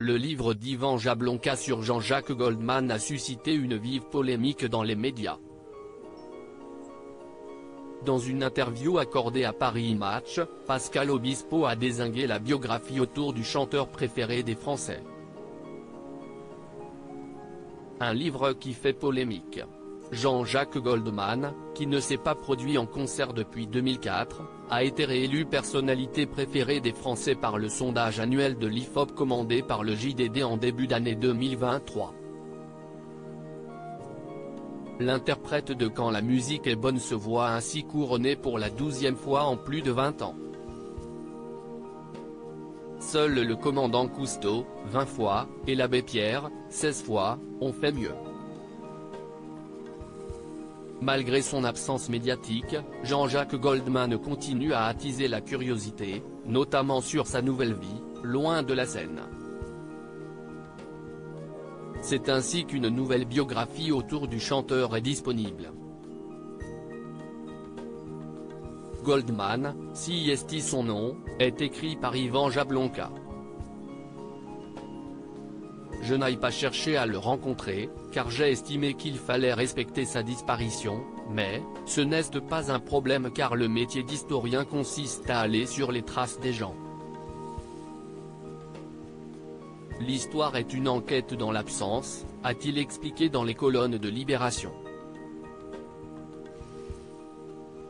Le livre d'Ivan Jablonka sur Jean-Jacques Goldman a suscité une vive polémique dans les médias. Dans une interview accordée à Paris Match, Pascal Obispo a dézingué la biographie autour du chanteur préféré des Français. Un livre qui fait polémique. Jean-Jacques Goldman, qui ne s'est pas produit en concert depuis 2004, a été réélu personnalité préférée des Français par le sondage annuel de l'IFOP commandé par le JDD en début d'année 2023. L'interprète de Quand la musique est bonne se voit ainsi couronné pour la 12e fois en plus de 20 ans. Seul le commandant Cousteau, 20 fois, et l'abbé Pierre, 16 fois, ont fait mieux. Malgré son absence médiatique, Jean-Jacques Goldman continue à attiser la curiosité, notamment sur sa nouvelle vie, loin de la scène. C'est ainsi qu'une nouvelle biographie autour du chanteur est disponible. Goldman, si est son nom, est écrit par Ivan Jablonka. Je n'aille pas chercher à le rencontrer, car j'ai estimé qu'il fallait respecter sa disparition, mais, ce n'est pas un problème car le métier d'historien consiste à aller sur les traces des gens. L'histoire est une enquête dans l'absence, a-t-il expliqué dans les colonnes de Libération.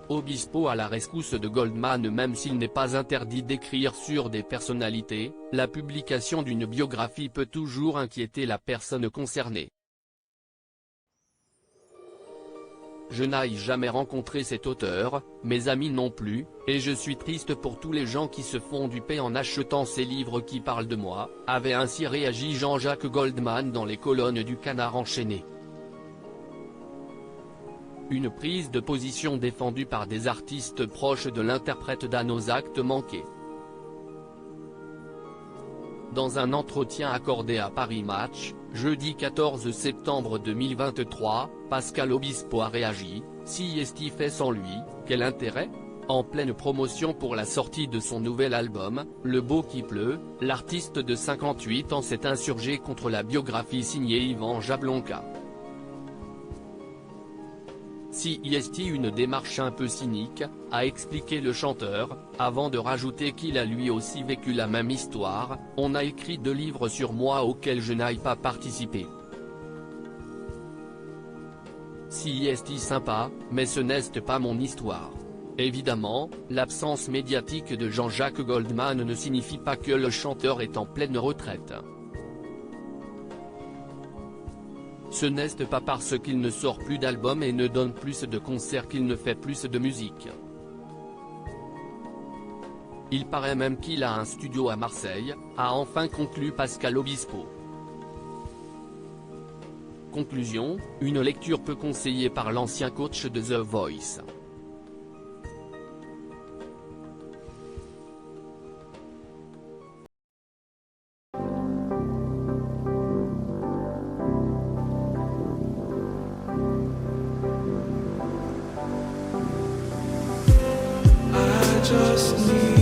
Obispo à la rescousse de Goldman. Même s'il n'est pas interdit d'écrire sur des personnalités, la publication d'une biographie peut toujours inquiéter la personne concernée. Je n'ai jamais rencontré cet auteur, mes amis non plus, et je suis triste pour tous les gens qui se font duper en achetant ces livres qui parlent de moi, avait ainsi réagi Jean-Jacques Goldman dans les colonnes du Canard enchaîné. Une prise de position défendue par des artistes proches de l'interprète d'Anne aux actes manqués. Dans un entretien accordé à Paris Match, jeudi 14 septembre 2023, Pascal Obispo a réagi, « Si Esti fait sans lui, quel intérêt ?» En pleine promotion pour la sortie de son nouvel album, Le beau qui pleut, l'artiste de 58 ans s'est insurgé contre la biographie signée Ivan Jablonka. Si est une démarche un peu cynique, a expliqué le chanteur, avant de rajouter qu'il a lui aussi vécu la même histoire, on a écrit 2 livres sur moi auxquels je n'aille pas participer. Si est sympa, mais ce n'est pas mon histoire. Évidemment, l'absence médiatique de Jean-Jacques Goldman ne signifie pas que le chanteur est en pleine retraite. Ce n'est pas parce qu'il ne sort plus d'albums et ne donne plus de concerts qu'il ne fait plus de musique. Il paraît même qu'il a un studio à Marseille, a enfin conclu Pascal Obispo. Conclusion, une lecture peu conseillée par l'ancien coach de The Voice. Just need